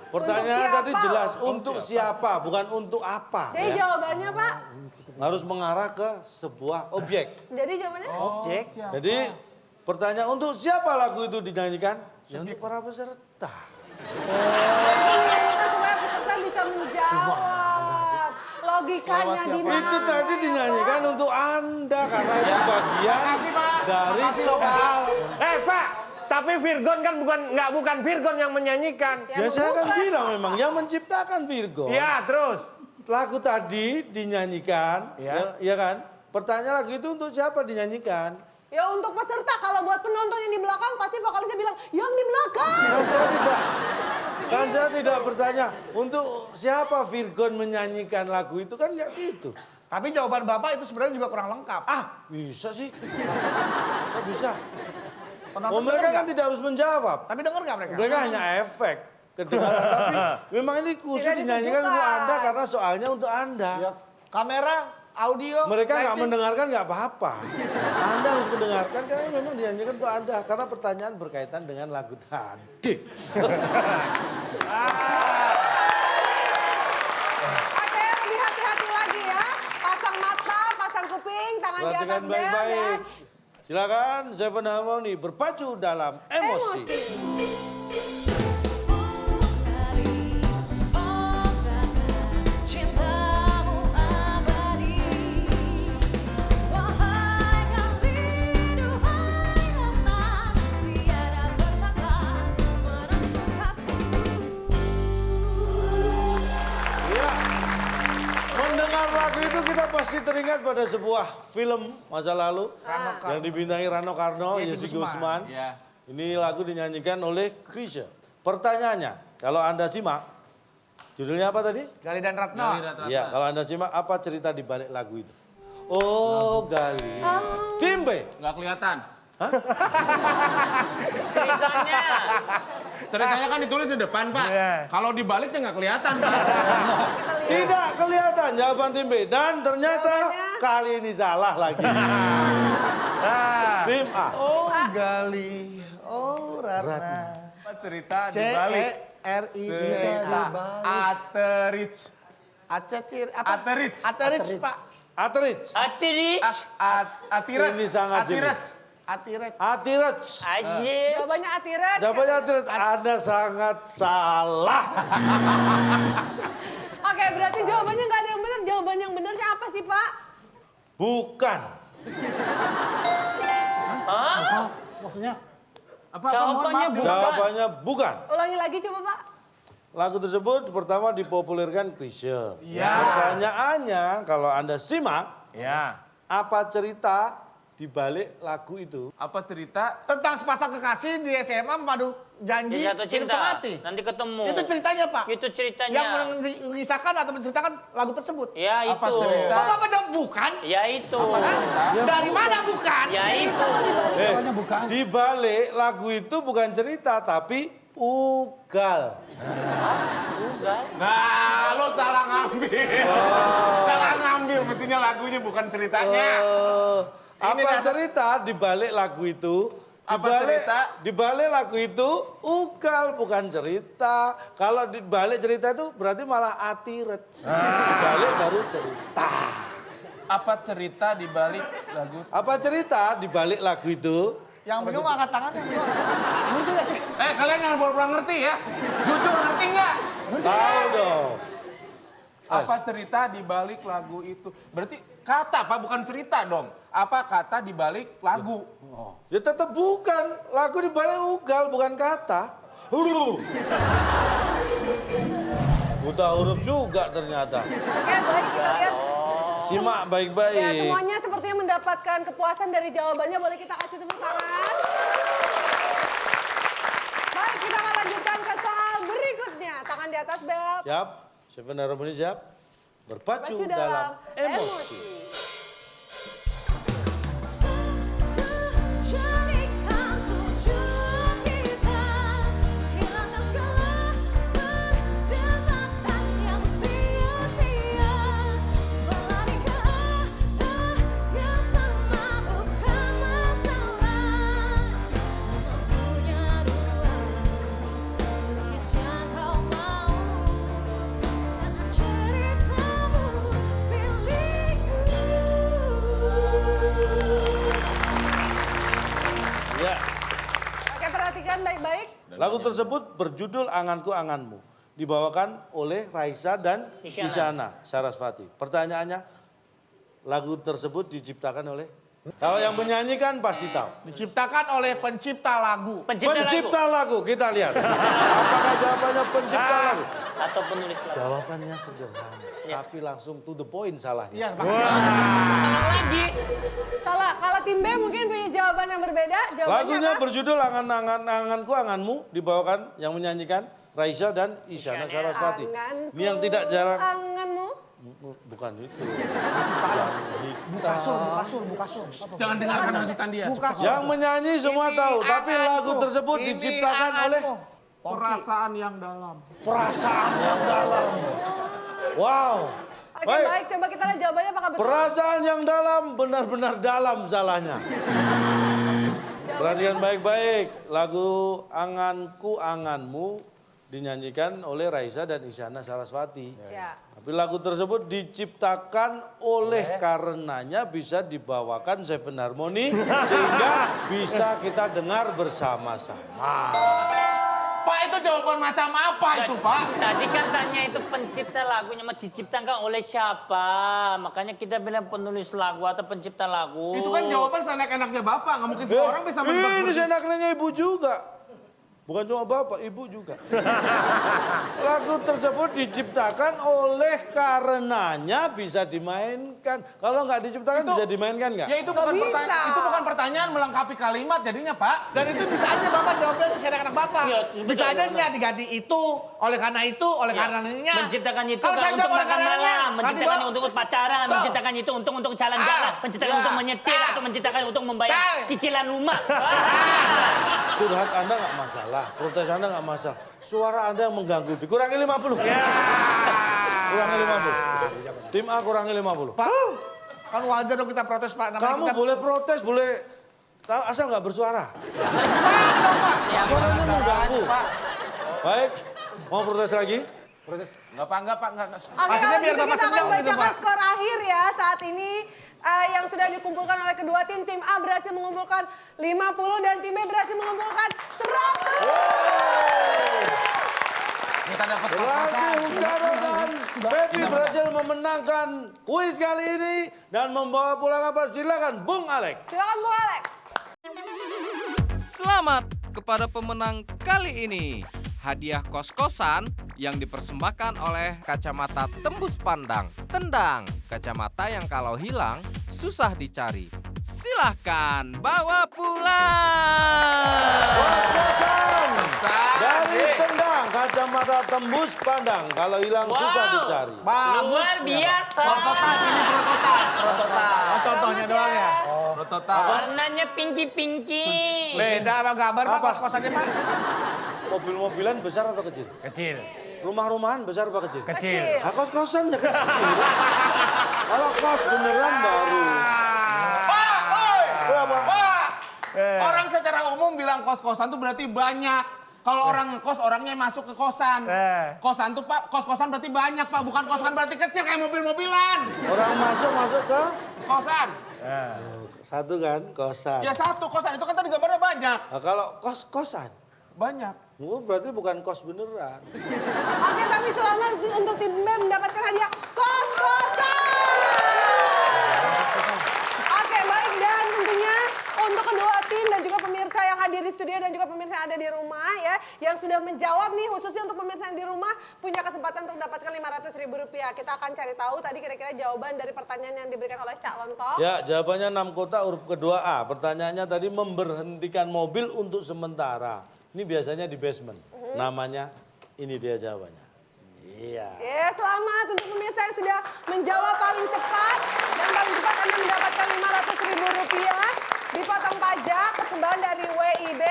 Untuk Pertanyaan siapa? tadi jelas. Untuk siapa, bukan untuk apa. Jadi Ya. jawabannya Pak? Harus mengarah ke sebuah objek. Jadi jawabannya? Objek. Jadi pertanyaan untuk siapa lagu itu dinyanyikan? Ya untuk para peserta. Kita supaya peserta bisa menjawab. Logikanya di mana? Itu tadi dinyanyikan untuk Anda karena itu bagian dari soal. Pak, tapi Virgon kan bukan Virgon yang menyanyikan. Ya saya kan bilang memang yang menciptakan Virgo. Ya, terus. Lagu tadi dinyanyikan, Ya. ya kan? Pertanyaan lagu itu untuk siapa dinyanyikan? Ya untuk peserta, kalau buat penonton yang di belakang pasti vokalisnya bilang, yang di belakang. Kan saya tidak bertanya untuk siapa Virgon menyanyikan lagu itu kan nggak gitu. Tapi jawaban Bapak itu sebenarnya juga kurang lengkap. Ah, bisa sih. Kok bisa? Penonton Mereka denger kan nggak? tidak harus menjawab. Tapi dengar nggak mereka? Mereka hanya efek kedengaran. Tapi memang ini khusus Tidak dinyanyikan untuk ditujukan. Anda karena soalnya untuk Anda. Ya, kamera, audio, Mereka nggak lighting. mendengarkan nggak apa-apa. Anda harus mendengarkan karena memang dinyanyikan untuk Anda. Karena pertanyaan berkaitan dengan lagu tadi. Oke, lebih hati-hati lagi ya. Pasang mata, pasang kuping, tangan di atas Perhatikan bel ya. baik-baik. Silakan Seven Harmony berpacu dalam emosi. Cintamu abadi, wahai kali, duhai rata, tiada berkata menentu kasihmu. Ya. Mendengar lagu itu kita pasti teringat pada sebuah film masa lalu yang dibintangi Rano Karno, Yesi Gusman. Ya. Ini lagu dinyanyikan oleh Chrisye. Pertanyaannya, kalau Anda simak, judulnya apa tadi? Gali dan Ratna. Iya, kalau Anda simak, apa cerita di balik lagu itu? Oh, Gali. Timbe. Nggak kelihatan. Ceritanya. Ceritanya kan ditulis di depan, Pak. Iya. Kalau dibaliknya nggak kelihatan, Pak. Tidak kelihatan jawaban Timbe. Dan ternyata kali ini salah lagi. Tim A. Oh, Gali. Oh, Ratna. Cerita C-E-R-I. Cerita Aterich. Aterich, Pak. Aterich. Hati Atirech. Ini sangat Atirech. Atirech. Atirech. aja. Jawabannya Atiret. Jawabannya Atirech. Anda sangat salah. Oke, berarti jawabannya nggak ada yang benar. Jawaban yang benarnya apa sih, Pak? Bukan. Maksudnya? Jawabannya bukan. Jawabannya bukan. Ulangi lagi coba, Pak. Lagu tersebut pertama dipopulerkan Chrisye. Ya. Pertanyaannya, kalau Anda simak, Ya. apa cerita di balik lagu itu? Apa cerita? Tentang sepasang kekasih di SMA madu janji Dia jatuh hidup cinta. semati. Nanti ketemu. Itu ceritanya, Pak. Itu ceritanya. Yang mengisahkan atau menceritakan lagu tersebut. Ya itu. Apa cerita? Kok Bapak jawab bukan? Ya itu. Dari mana bukan? Ya itu. Jawabannya bukan. Di balik lagu itu bukan cerita, tapi ugal. Enggak. Nah, lo salah ngambil. Salah ngambil, mestinya lagunya bukan ceritanya. Apa dasar- cerita di balik lagu itu? Apa cerita? Di balik lagu itu ugal bukan cerita. Kalau di balik cerita itu berarti malah Atirech. Di balik baru cerita. Apa cerita di balik lagu? Apa cerita di balik lagu itu? Yang bingung angkat tangannya. Ngerti gak sih? Kalian jangan pura-pura ngerti ya. Jujur ngerti nggak? Tahu dong. Apa cerita di balik lagu itu? Berarti kata, Pak, bukan cerita dong. Apa kata di balik lagu? Ya tetap bukan. Lagu di balik ugal bukan kata. Buta huruf juga ternyata. Oke, baik kita lihat. Simak Ya, baik-baik. semuanya sepertinya mendapatkan kepuasan dari jawabannya. Boleh kita kasih tepuk tangan? Baik, kita akan lanjutkan ke soal berikutnya. Tangan di atas bel. Siap? Seven Harmony siap? Berpacu Pacu dalam emosi. Jadikan tujuan kita, hilangkan segala perdebatan yang sia-sia, berlari ke arah yang sama bukan masalah. Semua punya dua, lukis yang kau mau, karena ceritamu milikku. Ya. Oke, perhatikan baik-baik. Lagu tersebut berjudul Anganku Anganmu. Dibawakan oleh Raisa dan Isyana Sarasvati. Pertanyaannya, lagu tersebut diciptakan oleh? Kalau yang menyanyikan pasti tahu. Diciptakan oleh pencipta lagu. Pencipta lagu, kita lihat. Apakah jawabannya pencipta lagu? Atau penulis lagu. Jawabannya sederhana, tapi langsung to the point salahnya. Iya, Pak. Salah lagi. Salah. Kalau tim B mungkin punya jawaban yang berbeda. Jawabannya Lagunya apa? berjudul Anganku Anganmu, dibawakan yang menyanyikan Raisa dan Isyana Sarasvati. Anganku, Ini yang tidak jarang Anganmu. Bukan itu. Kasur. Jangan dengarkan hasutan dia. Yang menyanyi semua tahu, tapi lagu tersebut diciptakan oleh Perasaan yang dalam. perasaan yang dalam. Wow. Oke, baik, coba kita lihat jawabannya apakah betul. Perasaan yang dalam, benar-benar dalam salahnya. Perhatikan baik-baik, lagu Anganku Anganmu dinyanyikan oleh Raisa dan Isyana Sarasvati. Ya. Tapi lagu tersebut diciptakan oleh karenanya bisa dibawakan Seven Harmony sehingga bisa kita dengar bersama-sama. Pak, itu jawaban macam apa itu, Pak? Tadi kan tanya itu pencipta lagunya mau diciptakan oleh siapa? Makanya kita bilang penulis lagu atau pencipta lagu. Itu kan jawaban seenak-enaknya Bapak. Nggak mungkin semua orang bisa menebak. Ini seenaknya ibu juga. Bukan cuma bapak, ibu juga. Lagu tersebut diciptakan oleh karenanya bisa dimainkan. Kalau nggak diciptakan bisa dimainkan nggak? Ya itu bukan pertanyaan melengkapi kalimat jadinya, Pak. Dan itu bisa aja Bapak jawabnya anak-anak Bapak. Iya, Bisa betul, aja betul. nggak diganti itu, oleh karena itu, oleh karenanya. Menciptakan itu Kalau kan saya untuk jawab oleh makan karenanya, malam, nanti menciptakan Bapak- untuk pacaran, Tuh. menciptakan itu untuk jalan-jalan, menciptakan untuk menyetir atau menciptakan untuk membayar cicilan rumah. Curhat Anda nggak masalah, protes Anda nggak masalah. Suara Anda yang mengganggu, dikurangi 50. Kurangi 50. Tim A kurangi 50. Pak, kan wajar dong kita protes Pak. Namanya Kamu kita... boleh protes, boleh asal nggak bersuara. Suaranya mengganggu. Baik, mau protes lagi? Protes. Enggak, Pak. Oke, Maksudnya kalau biar gitu Bapak kita akan senang gitu, bacakan Pak. skor akhir ya saat ini. Yang sudah dikumpulkan oleh kedua tim. Tim A berhasil mengumpulkan 50 dan tim B berhasil mengumpulkan 100. Kita dapat Berarti Ujaro dan Pepi berhasil memenangkan kuis kali ini dan membawa pulang apa? Silakan Bung Alek. Silakan Bu Alex. Selamat kepada pemenang kali ini. Hadiah kos-kosan yang dipersembahkan oleh kacamata tembus pandang. Tendang, kacamata yang kalau hilang susah dicari. Silahkan bawa pulang. Kos-kosan dari Tendang, kacamata tembus pandang. Kalau hilang susah dicari. Luar biasa. Prototipe, ini prototipe. Oh, contohnya doang ya? Prototipe. Warnanya pinky-pinky. Beda sama gambar Pak, Apa? kos-kosannya Pak. Mobil-mobilan besar atau kecil? Kecil. Rumah-rumahan besar apa kecil? Kecil. Ah, kos-kosan ya kecil. Kalau kos beneran baru. Pak, oi! Apa? Pak! Orang secara umum bilang kos-kosan tuh berarti banyak. Kalau orang ngekos, orangnya masuk ke kosan. Kosan tuh Pak, kos-kosan berarti banyak Pak. Bukan kosan berarti kecil kayak mobil-mobilan. Orang masuk ke Kosan. satu kan kosan. Ya satu kosan, itu kan tadi gambarnya banyak. Nah, kalau kos-kosan, Banyak. berarti bukan kos beneran. Oke, tapi selamat untuk tim B mendapatkan hadiah kos-kosan. Oke, baik, dan tentunya untuk kedua tim dan juga pemirsa yang hadir di studio dan juga pemirsa yang ada di rumah ya, yang sudah menjawab nih, khususnya untuk pemirsa yang di rumah punya kesempatan untuk mendapatkan Rp500.000. Kita akan cari tahu tadi kira-kira jawaban dari pertanyaan yang diberikan oleh Cak Lontong. Ya, jawabannya 6 kota huruf kedua A. Pertanyaannya tadi memberhentikan mobil untuk sementara. Ini biasanya di basement. Namanya, ini dia jawabannya. Iya. Ya, selamat untuk pemirsa yang sudah menjawab paling cepat. Dan paling cepat Anda mendapatkan Rp500.000 dipotong pajak persembahan dari WIB.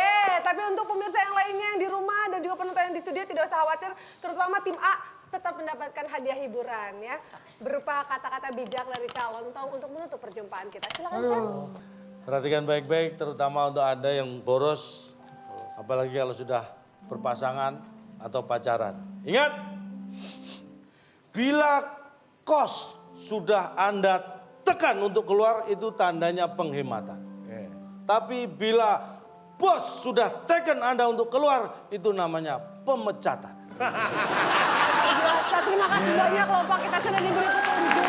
Tapi untuk pemirsa yang lainnya yang di rumah dan juga penonton yang di studio tidak usah khawatir. Terutama tim A tetap mendapatkan hadiah hiburan ya. Berupa kata-kata bijak dari Cak Lontong untuk menutup perjumpaan kita. Silakan Cak. Perhatikan baik-baik, terutama untuk Anda yang boros. Apalagi kalau sudah berpasangan atau pacaran. Ingat, bila kos sudah Anda tekan untuk keluar, itu tandanya penghematan. Tapi bila bos sudah tekan Anda untuk keluar, itu namanya pemecatan. Biasa, terima kasih banyak loh Pak. Kita sudah diberi petunjuk.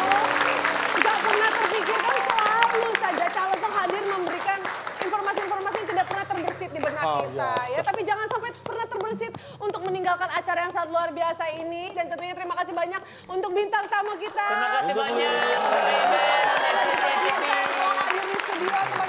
Gak pernah terpikirkan, selalu saja Cak Lontong hadir memberikan informasi-informasi yang tidak pernah terbersit di benak kita. Ya, tapi jangan sampai pernah terbersit untuk meninggalkan acara yang sangat luar biasa ini. Dan tentunya terima kasih banyak untuk bintang tamu kita. Terima kasih banyak. Hadir di studio.